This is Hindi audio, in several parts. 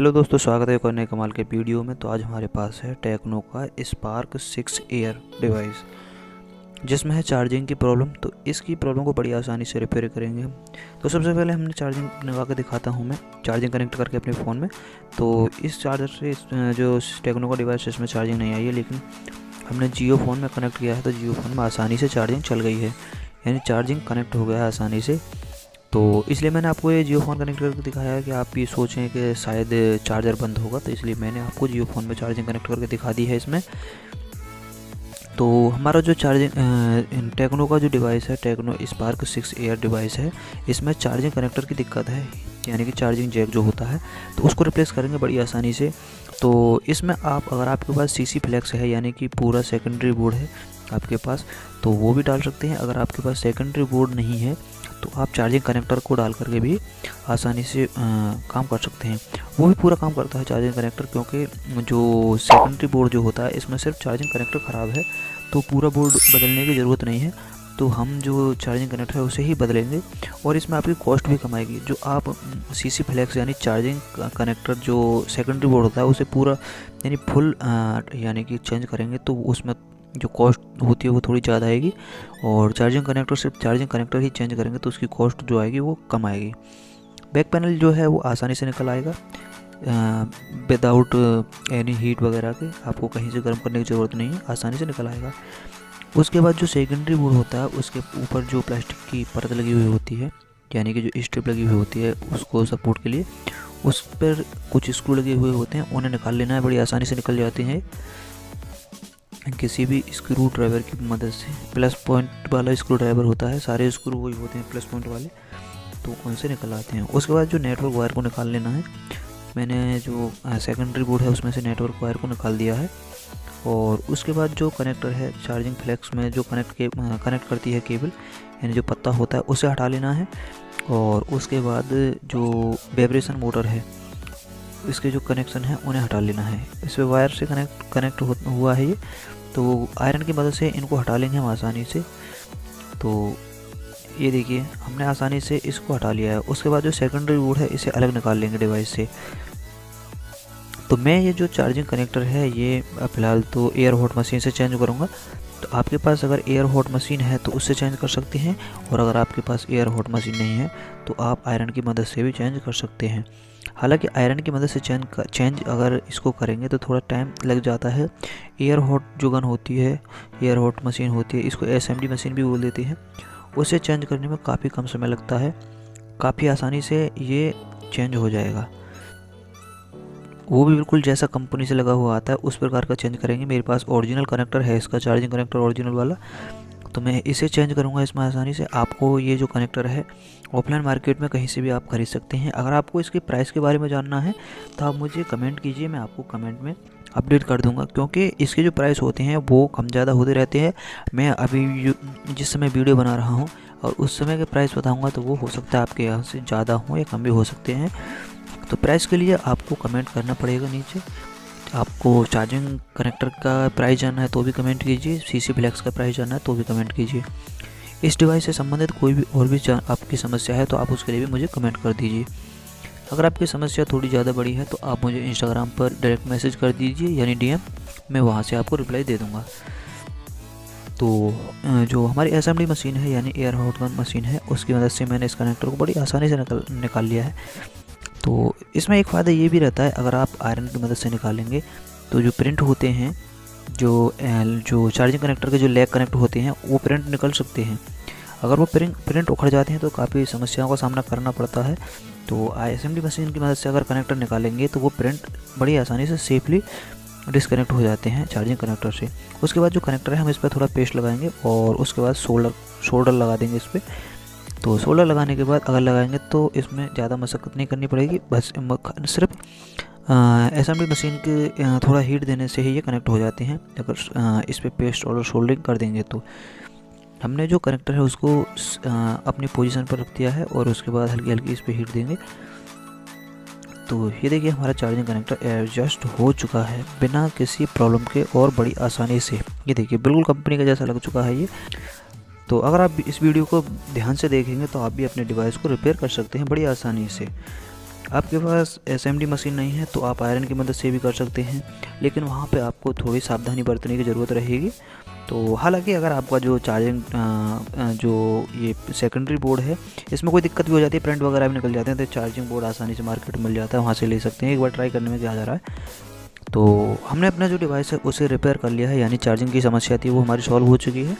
हेलो दोस्तों, स्वागत है एक और नए कमाल के वीडियो में। तो आज हमारे पास है टेक्नो का स्पार्क 6 एयर डिवाइस, जिसमें है चार्जिंग की प्रॉब्लम। तो इसकी प्रॉब्लम को बड़ी आसानी से रिपेयर करेंगे हम। तो सबसे पहले हमने चार्जिंग लगा के दिखाता हूँ मैं, चार्जिंग कनेक्ट करके अपने फ़ोन में। तो इस चार्जर से जो टेक्नो का डिवाइस है इसमें चार्जिंग नहीं आई है, लेकिन हमने जियो फ़ोन में कनेक्ट किया है तो जियो फ़ोन में आसानी से चार्जिंग चल गई है, यानी चार्जिंग कनेक्ट हो गया है आसानी से। तो इसलिए मैंने आपको ये जियो फ़ोन कनेक्ट करके दिखाया है कि आप ये सोचें कि शायद चार्जर बंद होगा, तो इसलिए मैंने आपको जियो फ़ोन में चार्जिंग कनेक्ट करके दिखा दी है इसमें। तो हमारा जो चार्जिंग टेक्नो का जो डिवाइस है, टेक्नो स्पार्क 6 एयर डिवाइस है, इसमें चार्जिंग कनेक्टर की दिक्कत है, यानी कि चार्जिंग जैक जो होता है, तो उसको रिप्लेस करेंगे बड़ी आसानी से। तो इसमें अगर आपके पास सीसी फ्लेक्स है, यानी कि पूरा सेकेंडरी बोर्ड है आपके पास, तो वो भी डाल सकते हैं। अगर आपके पास सेकेंडरी बोर्ड नहीं है तो आप चार्जिंग कनेक्टर को डाल करके भी आसानी से काम कर सकते हैं। वो भी पूरा काम करता है चार्जिंग कनेक्टर, क्योंकि जो सेकेंडरी बोर्ड जो होता है इसमें सिर्फ चार्जिंग कनेक्टर ख़राब है, तो पूरा बोर्ड बदलने की ज़रूरत नहीं है। तो हम जो चार्जिंग कनेक्टर है उसे ही बदलेंगे, और इसमें आपकी कॉस्ट भी कम आएगी। जो आप सीसी फ्लेक्स यानी चार्जिंग कनेक्टर जो सेकेंडरी बोर्ड होता है उसे पूरा यानी फुल यानी कि चेंज करेंगे, तो उसमें जो कॉस्ट होती है वो थोड़ी ज़्यादा आएगी। और चार्जिंग कनेक्टर सिर्फ चार्जिंग कनेक्टर ही चेंज करेंगे तो उसकी कॉस्ट जो आएगी वो कम आएगी। बैक पैनल जो है वो आसानी से निकल आएगा विदाउट एनी हीट वगैरह के। आपको कहीं से गर्म करने की ज़रूरत नहीं है, आसानी से निकल आएगा। उसके बाद जो सेकेंडरी बोर्ड होता है उसके ऊपर जो प्लास्टिक की परत लगी हुई होती है, यानी कि जो स्ट्रिप लगी हुई होती है उसको सपोर्ट के लिए, उस पर कुछ स्क्रू लगे हुए होते हैं, उन्हें निकाल लेना है। बड़ी आसानी से निकल जाते हैं किसी भी स्क्रू ड्राइवर की मदद से। प्लस पॉइंट वाला स्क्रू ड्राइवर होता है, सारे स्क्रू वही होते हैं प्लस पॉइंट वाले, तो उनसे निकल आते हैं। उसके बाद जो नेटवर्क वायर को निकाल लेना है। मैंने जो सेकेंडरी बोर्ड है उसमें से नेटवर्क वायर को निकाल दिया है। और उसके बाद जो कनेक्टर है चार्जिंग फ्लेक्स में जो कनेक्ट करती है केबल, यानी जो पत्ता होता है उसे हटा लेना है। और उसके बाद जो वाइब्रेशन मोटर है इसके जो कनेक्शन है उन्हें हटा लेना है। इस पर वायर से कनेक्ट हुआ है ये, तो आयरन की मदद से इनको हटा लेंगे हम आसानी से। तो ये देखिए हमने आसानी से इसको हटा लिया है। उसके बाद जो सेकेंडरी बोर्ड है इसे अलग निकाल लेंगे डिवाइस से। तो मैं ये जो चार्जिंग कनेक्टर है ये फ़िलहाल तो एयर हॉट मशीन से चेंज करूँगा। तो आपके पास अगर एयर हॉट मशीन है तो उससे चेंज कर सकते हैं, और अगर आपके पास एयर हॉट मशीन नहीं है तो आप आयरन की मदद से भी चेंज कर सकते हैं। हालांकि आयरन की मदद से चेंज अगर इसको करेंगे तो थोड़ा टाइम लग जाता है। एयर हॉट जो गन होती है, एयर हॉट मशीन होती है, इसको एसएमडी मशीन भी बोल देते हैं, उसे चेंज करने में काफ़ी कम समय लगता है, काफ़ी आसानी से ये चेंज हो जाएगा। वो भी बिल्कुल जैसा कंपनी से लगा हुआ आता है उस प्रकार का चेंज करेंगे। मेरे पास ओरिजिनल कनेक्टर है इसका, चार्जिंग कनेक्टर ओरिजिनल वाला, तो मैं इसे चेंज करूंगा इसमें आसानी से। आपको ये जो कनेक्टर है ऑफलाइन मार्केट में कहीं से भी आप खरीद सकते हैं। अगर आपको इसके प्राइस के बारे में जानना है तो आप मुझे कमेंट कीजिए, मैं आपको कमेंट में अपडेट कर दूंगा, क्योंकि इसके जो प्राइस होते हैं वो कम ज़्यादा होते रहते हैं। मैं अभी जिस समय वीडियो बना रहा हूँ और उस समय के प्राइस बताऊँगा तो वो हो सकता है आपके यहाँ से ज़्यादा हो या कम भी हो सकते हैं। तो प्राइस के लिए आपको कमेंट करना पड़ेगा नीचे। आपको चार्जिंग कनेक्टर का प्राइस जानना है तो भी कमेंट कीजिए, सीसी फ्लेक्स का प्राइस जानना है तो भी कमेंट कीजिए। इस डिवाइस से संबंधित कोई भी और भी आपकी समस्या है तो आप उसके लिए भी मुझे कमेंट कर दीजिए। अगर आपकी समस्या थोड़ी ज़्यादा बड़ी है तो आप मुझे इंस्टाग्राम पर डायरेक्ट मैसेज कर दीजिए, यानी डीएम, मैं वहाँ से आपको रिप्लाई दे दूँगा। तो जो हमारी एसएमडी मशीन है यानी एयर हॉट गन मशीन है, उसकी मदद से मैंने इस कनेक्टर को बड़ी आसानी से निकाल लिया है। तो इसमें एक फ़ायदा ये भी रहता है, अगर आप आयरन की मदद से निकालेंगे तो जो प्रिंट होते हैं, जो चार्जिंग कनेक्टर के जो लेग कनेक्ट होते हैं वो प्रिंट निकल सकते हैं। अगर वो प्रिंट उखड़ जाते हैं तो काफ़ी समस्याओं का सामना करना पड़ता है। तो एसएमडी मशीन की मदद से अगर कनेक्टर निकालेंगे तो वो प्रिंट बड़ी आसानी से सेफली डिसकनेक्ट हो जाते हैं चार्जिंग कनेक्टर से। उसके बाद जो कनेक्टर है हम इस पर थोड़ा पेस्ट लगाएंगे और उसके बाद शोल्डर लगा देंगे इस पर। तो सोल्डर लगाने के बाद अगर लगाएंगे तो इसमें ज़्यादा मशक्क़त नहीं करनी पड़ेगी, बस सिर्फ एसएमडी मशीन के थोड़ा हीट देने से ही ये कनेक्ट हो जाते हैं। अगर इस पे पेस्ट और सोल्डरिंग कर देंगे तो हमने जो कनेक्टर है उसको अपनी पोजीशन पर रख दिया है और उसके बाद हल्की हल्की इस पे हीट देंगे। तो ये देखिए हमारा चार्जिंग कनेक्टर एडजस्ट हो चुका है बिना किसी प्रॉब्लम के और बड़ी आसानी से। ये देखिए बिल्कुल कंपनी का जैसा लग चुका है ये। तो अगर आप इस वीडियो को ध्यान से देखेंगे तो आप भी अपने डिवाइस को रिपेयर कर सकते हैं बड़ी आसानी से। आपके पास SMD मशीन नहीं है तो आप आयरन की मदद से भी कर सकते हैं, लेकिन वहाँ पे आपको थोड़ी सावधानी बरतने की ज़रूरत रहेगी। तो हालांकि अगर आपका जो चार्जिंग जो ये सेकेंडरी बोर्ड है इसमें कोई दिक्कत भी हो जाती है, प्रिंट वगैरह भी निकल जाते हैं, तो चार्जिंग बोर्ड आसानी से मार्केट में मिल जाता है, वहाँ से ले सकते हैं। एक बार ट्राई करने में क्या जा रहा है। तो हमने अपना जो डिवाइस है उसे रिपेयर कर लिया है, यानी चार्जिंग की समस्या थी वो हमारी सॉल्व हो चुकी है।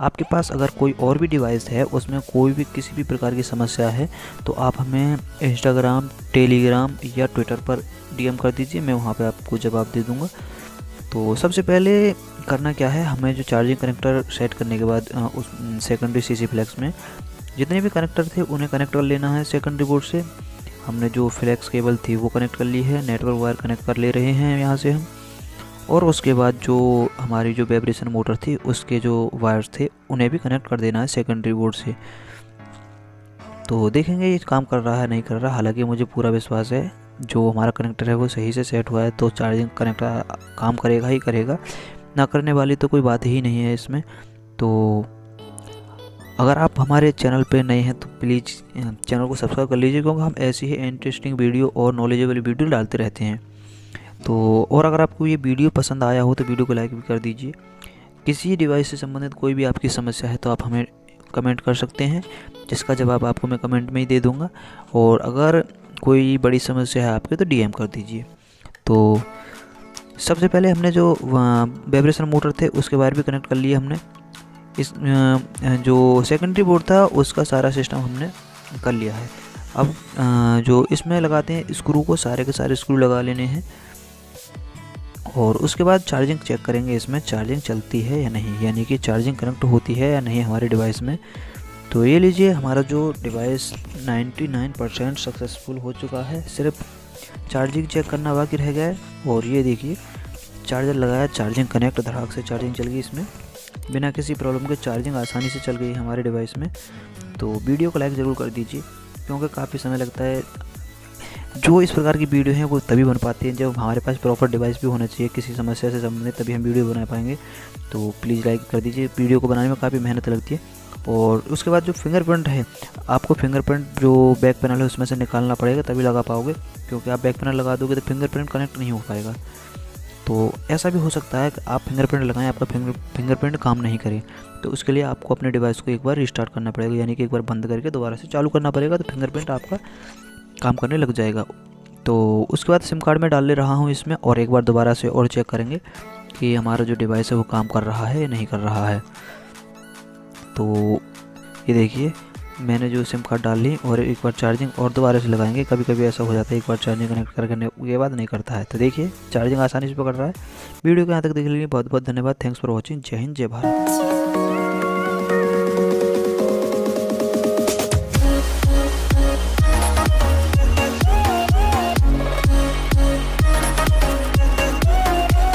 आपके पास अगर कोई और भी डिवाइस है उसमें कोई भी किसी भी प्रकार की समस्या है तो आप हमें इंस्टाग्राम, टेलीग्राम या ट्विटर पर DM कर दीजिए, मैं वहाँ पे आपको जवाब दे दूँगा। तो सबसे पहले करना क्या है, हमें जो चार्जिंग कनेक्टर सेट करने के बाद उस सेकेंडरी CC फ्लैक्स में जितने भी कनेक्टर थे उन्हें कनेक्ट कर लेना है सेकेंडरी बोर्ड से। हमने जो फ्लैक्स केबल थी वो कनेक्ट कर ली है, नेटवर्क वायर कनेक्ट कर ले रहे हैं यहाँ से हम, और उसके बाद जो हमारी जो वाइब्रेशन मोटर थी उसके जो वायर्स थे उन्हें भी कनेक्ट कर देना है सेकेंडरी बोर्ड से। तो देखेंगे ये काम कर रहा है नहीं कर रहा। हालांकि मुझे पूरा विश्वास है जो हमारा कनेक्टर है वो सही से सेट हुआ है, तो चार्जिंग कनेक्टर काम करेगा ही करेगा, ना करने वाली तो कोई बात ही नहीं है इसमें। तो अगर आप हमारे चैनल पे नए हैं तो प्लीज़ चैनल को सब्सक्राइब कर लीजिए, क्योंकि हम ऐसी ही इंटरेस्टिंग वीडियो और नॉलेजेबल वीडियो डालते रहते हैं। तो और अगर आपको ये वीडियो पसंद आया हो तो वीडियो को लाइक भी कर दीजिए। किसी डिवाइस से संबंधित कोई भी आपकी समस्या है तो आप हमें कमेंट कर सकते हैं, जिसका जवाब आपको मैं कमेंट में ही दे दूँगा। और अगर कोई बड़ी समस्या है आपकी तो DM कर दीजिए। तो सबसे पहले हमने जो वाइब्रेशन मोटर थे उसके वायर भी कनेक्ट कर लिए हमने। इस जो सेकेंडरी बोर्ड था उसका सारा सिस्टम हमने कर लिया है। अब जो इसमें लगाते हैं स्क्रू को, सारे के सारे स्क्रू लगा लेने हैं, और उसके बाद चार्जिंग चेक करेंगे इसमें चार्जिंग चलती है या नहीं, यानी कि चार्जिंग कनेक्ट होती है या नहीं हमारे डिवाइस में। तो ये लीजिए हमारा जो डिवाइस 99% सक्सेसफुल हो चुका है, सिर्फ चार्जिंग चेक करना बाकी रह गया है। और ये देखिए चार्जर लगाया, चार्जिंग कनेक्ट, धड़ाक से चार्जिंग चल गई इसमें, बिना किसी प्रॉब्लम के चार्जिंग आसानी से चल गई है हमारे डिवाइस में। तो वीडियो को लाइक ज़रूर कर दीजिए, क्योंकि काफ़ी समय लगता है। जो इस प्रकार की वीडियो हैं वो तभी बन पाती हैं जब हमारे पास प्रॉपर डिवाइस भी होना चाहिए किसी समस्या से संबंधित, तभी हम वीडियो बना पाएंगे। तो प्लीज़ लाइक कर दीजिए, वीडियो को बनाने में काफ़ी मेहनत लगती है। और उसके बाद जो फिंगरप्रिंट है, आपको फिंगरप्रिंट जो बैक पैनल है उसमें से निकालना पड़ेगा तभी लगा पाओगे, क्योंकि आप बैक पैनल लगा दोगे तो फिंगरप्रिंट कनेक्ट नहीं हो पाएगा। तो ऐसा भी हो सकता है कि आप फिंगरप्रिंट लगाएं, आपका फिंगरप्रिंट काम नहीं करे, तो उसके लिए आपको अपने डिवाइस को एक बार रिस्टार्ट करना पड़ेगा, यानी कि एक बार बंद करके दोबारा से चालू करना पड़ेगा, तो फिंगरप्रिंट आपका काम करने लग जाएगा। तो उसके बाद सिम कार्ड में डाल ले रहा हूँ इसमें, और एक बार दोबारा से और चेक करेंगे कि हमारा जो डिवाइस है वो काम कर रहा है या नहीं कर रहा है। तो ये देखिए मैंने जो सिम कार्ड डाल ली, और एक बार चार्जिंग और दोबारा से लगाएंगे। कभी कभी ऐसा हो जाता है एक बार चार्जिंग कनेक्ट करने के बाद नहीं करता है। तो देखिए चार्जिंग आसानी से पकड़ रहा है। वीडियो को यहाँ तक देखने के लिए बहुत बहुत धन्यवाद। Thanks for watching. जय हिंद, जय भारत।